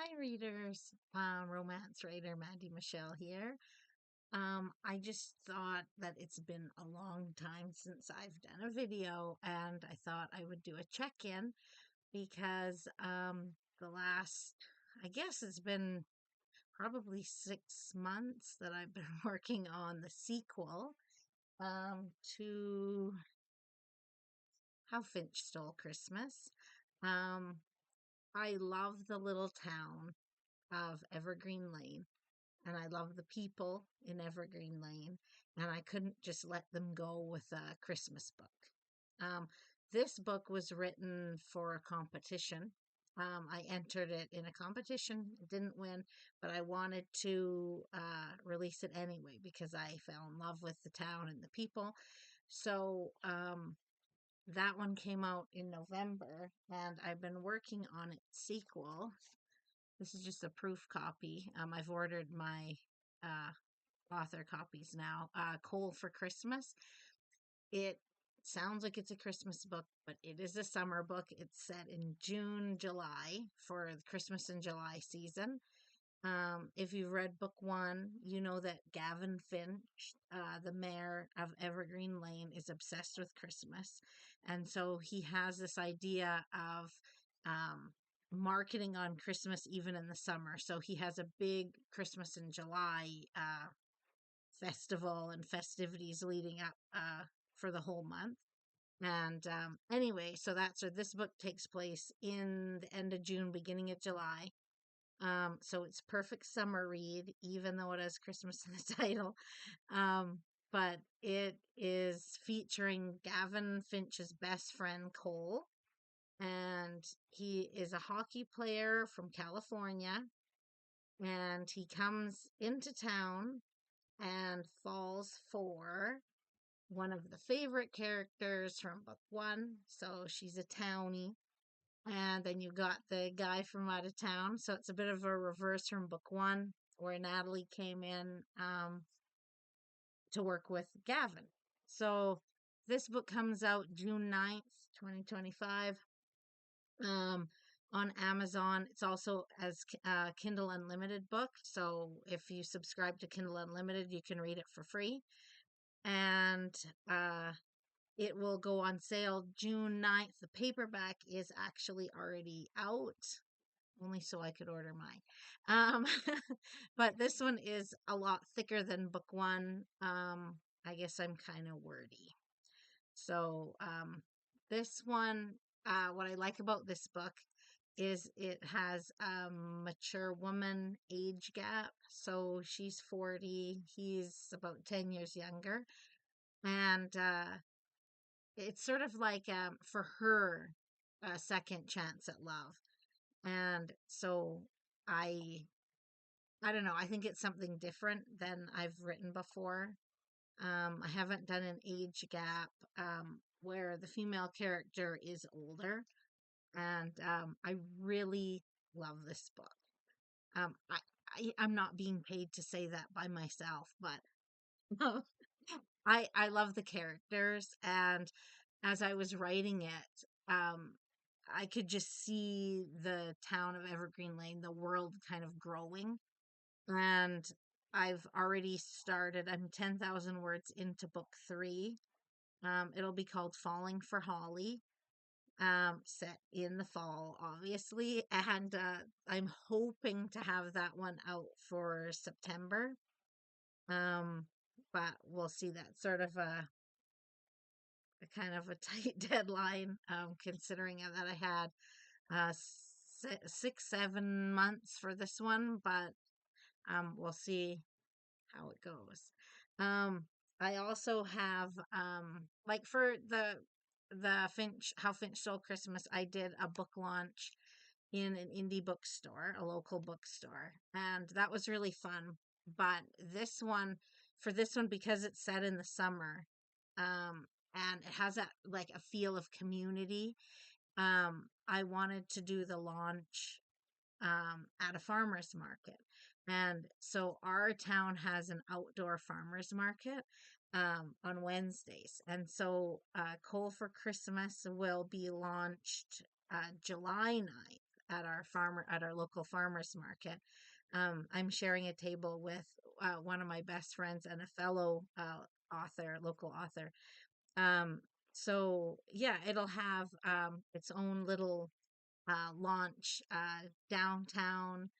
Hi, readers. Romance writer Mandy Michelle here. I just thought that it's been a long time since I've done a video, and I thought I would do a check-in because the last, I guess it's been probably 6 months that I've been working on the sequel to How Finch Stole Christmas. Um, I love the little town of Evergreen Lane. And I love the people in Evergreen Lane, and I couldn't just let them go with a Christmas book. Um, this book was written for a competition. I entered it in a competition, didn't win, but I wanted to release it anyway because I fell in love with the town and the people. So that one came out in November, and I've been working on its sequel. This is just a proof copy. I've ordered my uh, author copies now. Coal for Christmas. It sounds like it's a Christmas book, but it is a summer book. It's set in June, July for the Christmas and July season. If you've read book one, you know that Gavin Finch, the mayor of Evergreen Lane, is obsessed with Christmas. And so he has this idea of um, marketing on Christmas even in the summer. So he has a big Christmas in July festival and festivities leading up for the whole month. And anyway, so that's where this book takes place in the end of June, beginning of July. So it's perfect summer read, even though it has Christmas in the title. But it is featuring Gavin Finch's best friend, Cole. And he is a hockey player from California. And he comes into town and falls for one of the favorite characters from book one. So she's a townie. And then you got the guy from out of town. So it's a bit of a reverse from book one, where Natalie came in to work with Gavin. So this book comes out June 9th, 2025. Um, on Amazon. It's also as Kindle Unlimited book. So if you subscribe to Kindle Unlimited, you can read it for free. And it will go on sale June 9th. The paperback is actually already out, only so I could order mine. But this one is a lot thicker than book one. I guess I'm kind of wordy. So this one, what I like about this book is it has a mature woman age gap. So she's 40, he's about 10 years younger. And it's sort of like for her a second chance at love. And so I I don't know, I think it's something different than I've written before. I haven't done an age gap where the female character is older, and I really love this book. Um, I, I'm not being paid to say that by myself, but I love the characters, and as I was writing it, I could just see the town of Evergreen Lane, the world kind of growing. And I've already started, I'm 10,000 words into book three. It'll be called Falling for Holly, set in the fall, obviously. And I'm hoping to have that one out for September. Um, but we'll see. That's sort of a kind of a tight deadline, considering that I had 6, 7 months for this one, but we'll see how it goes. Um, I also have like for the Finch How Finch Stole Christmas, I did a book launch in an indie bookstore, a local bookstore, and that was really fun. But this one, for this one, because it's set in the summer, and it has that like a feel of community, I wanted to do the launch at a farmer's market. And so our town has an outdoor farmer's market on Wednesdays. And so Coal for Christmas will be launched July 9th. at our local farmers market. I'm sharing a table with one of my best friends and a fellow local author. Um, so yeah, it'll have its own little launch downtown,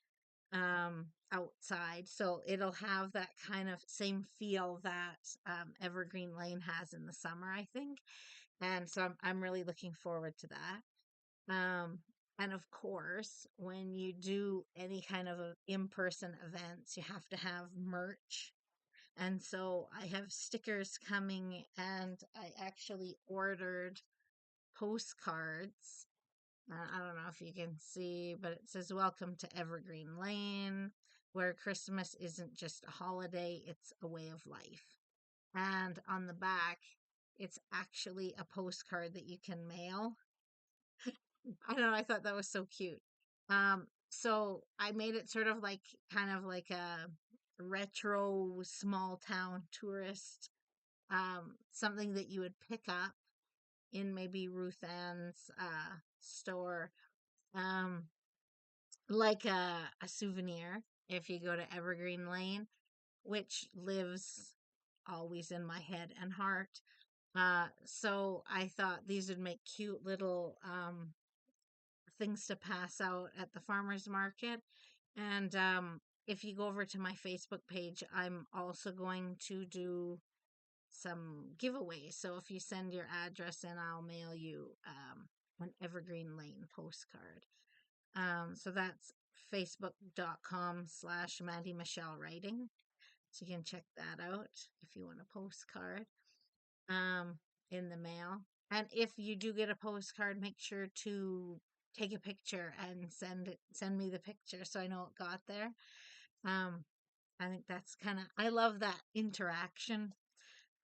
outside. So it'll have that kind of same feel that Evergreen Lane has in the summer, I think. And so I'm really looking forward to that. And of course, when you do any kind of in-person events, you have to have merch. And so I have stickers coming, and I actually ordered postcards. I don't know if you can see, but it says, "Welcome to Evergreen Lane, where Christmas isn't just a holiday, it's a way of life." And on the back, it's actually a postcard that you can mail. I don't know, I thought that was so cute. So I made it sort of like kind of like a retro small town tourist, something that you would pick up in maybe Ruth Ann's store, um, like a souvenir if you go to Evergreen Lane, which lives always in my head and heart. So I thought these would make cute little things to pass out at the farmers market. And if you go over to my Facebook page, I'm also going to do some giveaways. So if you send your address in, I'll mail you an Evergreen Lane postcard. So that's facebook.com/ Mandy Michelle Writing. So you can check that out if you want a postcard um, in the mail. And if you do get a postcard, make sure to take a picture and send me the picture so I know it got there. Um, I think that's kind of I love that interaction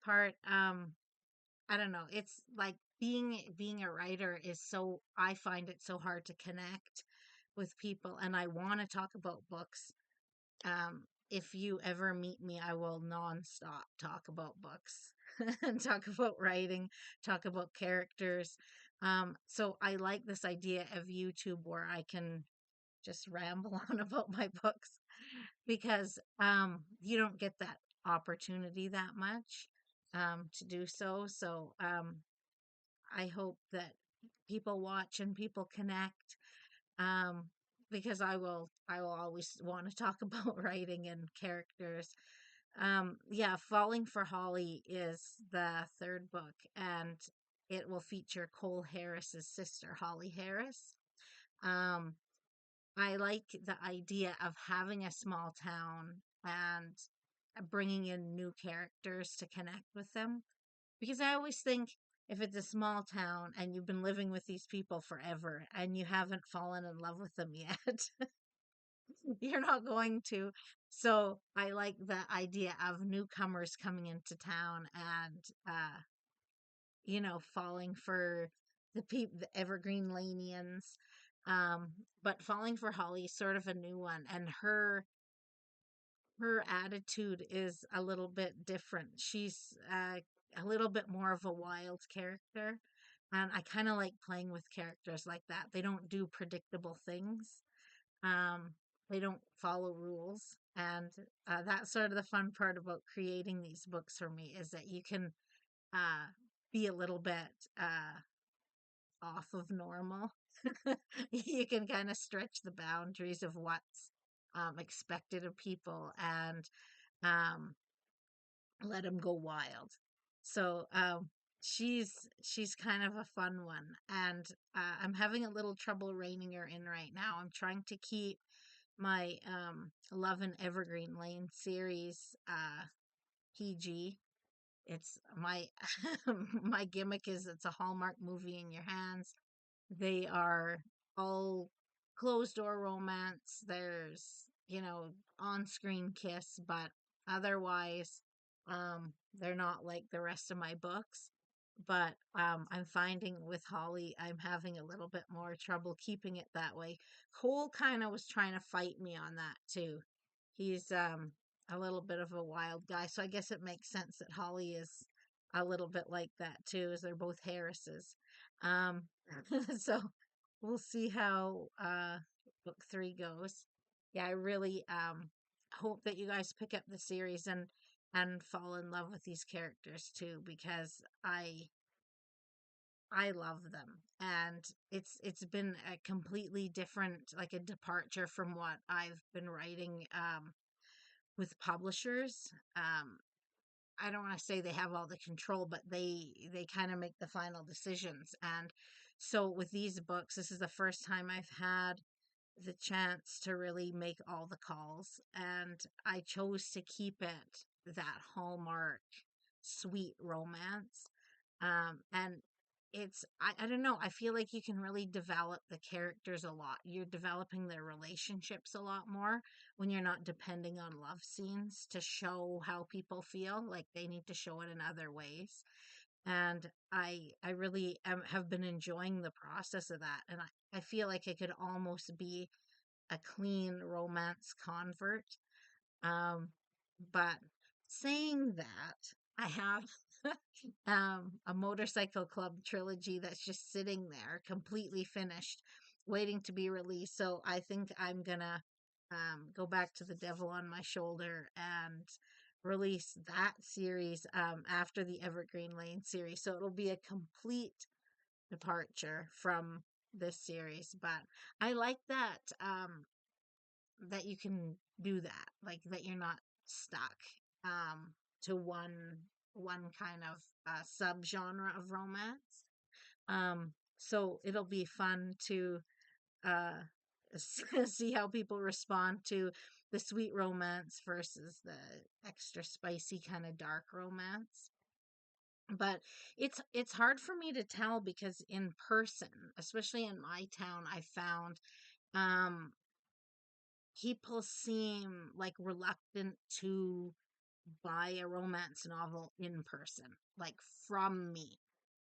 part. I don't know. It's like being a writer is so I find it so hard to connect with people, and I want to talk about books. If you ever meet me, I will nonstop talk about books and talk about writing, talk about characters. So I like this idea of YouTube where I can just ramble on about my books because you don't get that opportunity that much to do so. So I hope that people watch and people connect, um, because I will always want to talk about writing and characters. Yeah, Falling for Holly is the third book, and it will feature Cole Harris's sister, Holly Harris. Um, I like the idea of having a small town and bringing in new characters to connect with them. Because I always think if it's a small town and you've been living with these people forever and you haven't fallen in love with them yet, you're not going to. So I like the idea of newcomers coming into town and, falling for the Evergreen Lanians. But falling for Holly is sort of a new one, and her attitude is a little bit different. She's a little bit more of a wild character. And I kind of like playing with characters like that. They don't do predictable things. Um, they don't follow rules. And that's sort of the fun part about creating these books for me is that you can uh, be a little bit off of normal. You can kind of stretch the boundaries of what's expected of people and um, let them go wild. So she's kind of a fun one, and I'm having a little trouble reining her in right now. I'm trying to keep my Love and Evergreen Lane series PG. It's my my gimmick is it's a Hallmark movie in your hands. They are all closed door romance. There's, on screen kiss, but otherwise, they're not like the rest of my books. But I'm finding with Holly, I'm having a little bit more trouble keeping it that way. Cole kind of was trying to fight me on that too. He's a little bit of a wild guy, so I guess it makes sense that Holly is a little bit like that too, as they're both Harrises. Um, so we'll see how book three goes. Yeah, I really hope that you guys pick up the series and fall in love with these characters too, because I love them. And it's been a completely different, like a departure from what I've been writing with publishers. Um I don't want to say they have all the control, but they kind of make the final decisions. And so with these books, this is the first time I've had the chance to really make all the calls, and I chose to keep it that Hallmark sweet romance. And I don't know, I feel like you can really develop the characters a lot. You're developing their relationships a lot more when you're not depending on love scenes to show how people feel. Like they need to show it in other ways. And I really have been enjoying the process of that. And I feel like I could almost be a clean romance convert. Um, but saying that, I have a motorcycle club trilogy that's just sitting there, completely finished, waiting to be released. So I think I'm gonna go back to the devil on my shoulder and release that series after the Evergreen Lane series. So it'll be a complete departure from this series. But I like that you can do that, like that you're not stuck to one kind of subgenre of romance. So it'll be fun to uh see how people respond to the sweet romance versus the extra spicy kind of dark romance. But it's hard for me to tell because in person, especially in my town, I found um people seem like reluctant to buy a romance novel in person, like from me.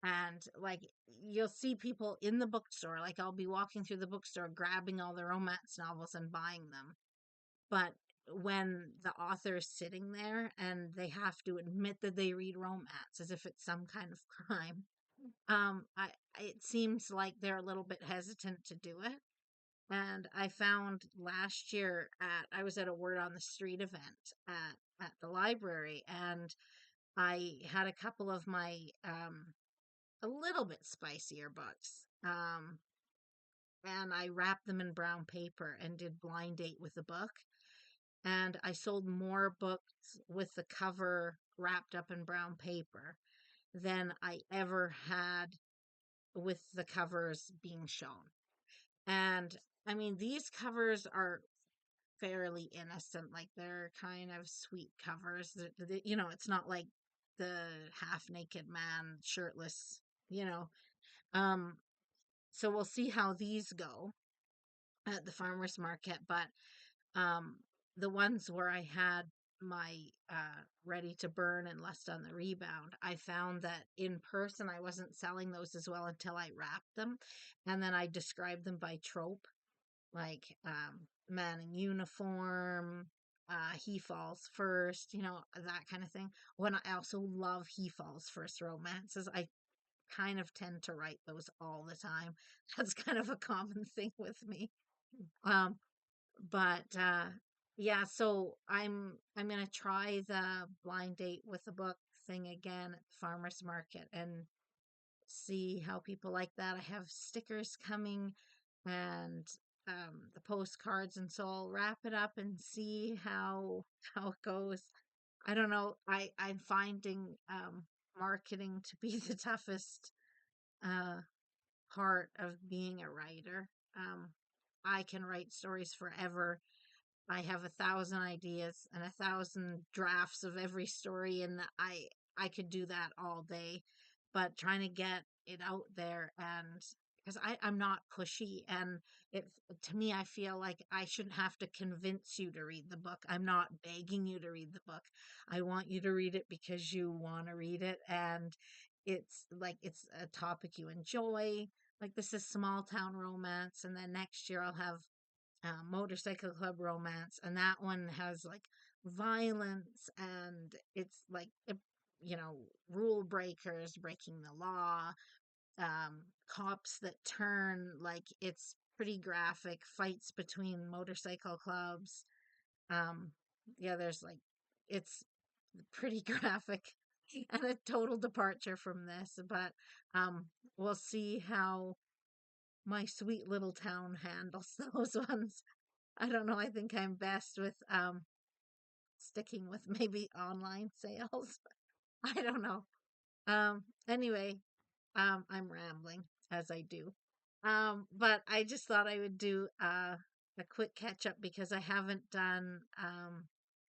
And like you'll see people in the bookstore, like I'll be walking through the bookstore grabbing all the romance novels and buying them. But when the author is sitting there and they have to admit that they read romance as if it's some kind of crime, it seems like they're a little bit hesitant to do it. And I found last year I was at a Word on the Street event at the library, and I had a couple of my a little bit spicier books. And I wrapped them in brown paper and did blind date with the book. And I sold more books with the cover wrapped up in brown paper than I ever had with the covers being shown. And I mean, these covers are fairly innocent, like they're kind of sweet covers. It's not like the half naked man shirtless, you know. Um, so we'll see how these go at the farmers market. But um, the ones where I had my ready to burn and lust on the rebound, I found that in person I wasn't selling those as well until I wrapped them, and then I described them by trope, like man in uniform, he falls first, that kind of thing. When I also love he falls first romances, I kind of tend to write those all the time. That's kind of a common thing with me. Um, but yeah, so I'm gonna try the blind date with the book thing again at the farmers market and see how people like that. I have stickers coming and the postcards, and so I'll wrap it up and see how it goes. I don't know. I'm finding marketing to be the toughest uh, part of being a writer. I can write stories forever. I have 1,000 ideas and 1,000 drafts of every story, and I could do that all day. But trying to get it out there, and because I'm not pushy, and it to me I feel like I shouldn't have to convince you to read the book. I'm not begging you to read the book. I want you to read it because you want to read it, and it's like it's a topic you enjoy. Like this is small town romance, and then next year I'll have motorcycle club romance, and that one has like violence, and it's like rule breakers breaking the law, cops that turn, like it's pretty graphic, fights between motorcycle clubs. Um, yeah, there's like it's pretty graphic and a total departure from this, but we'll see how my sweet little town handles those ones. I don't know. I think I'm best with sticking with maybe online sales. I don't know. Anyway, I'm rambling as I do. But I just thought I would do a quick catch up because I haven't done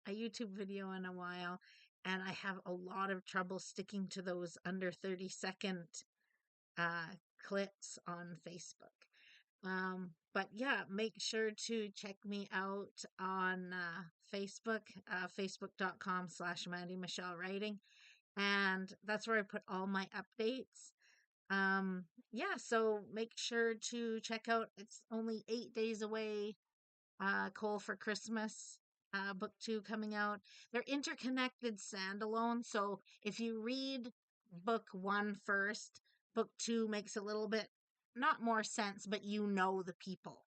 a YouTube video in a while, and I have a lot of trouble sticking to those under 30-second uh, clips on Facebook. But yeah, make sure to check me out on Facebook, facebook.com/Mandy Michelle Writing. And that's where I put all my updates. Yeah, so make sure to check out, it's only 8 days away, Coal for Christmas, book two coming out. They're interconnected standalone, so if you read book one first, book two makes a little bit not more sense, but you know the people.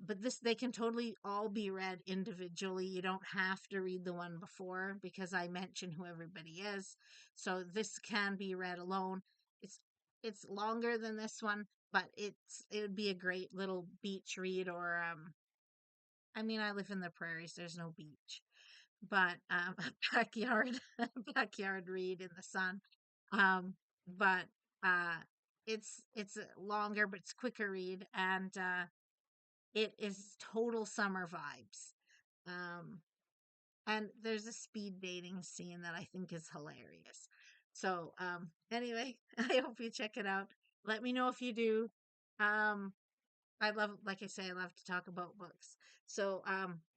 But this they can totally all be read individually. You don't have to read the one before because I mention who everybody is. So this can be read alone. It's it's longer than this one, but it would be a great little beach read or I mean I live in the prairies, there's no beach. But a backyard backyard read in the sun. But it's a longer but it's quicker read and it is total summer vibes. Um, and there's a speed dating scene that I think is hilarious. So, anyway, I hope you check it out. Let me know if you do. Um, I love, like I say, I love to talk about books. So,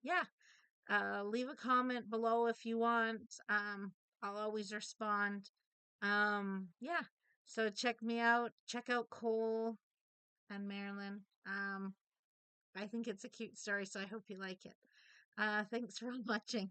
yeah, leave a comment below if you want. I'll always respond. Yeah. So check me out. Check out Cole and Marilyn. I think it's a cute story, so I hope you like it. Thanks for watching.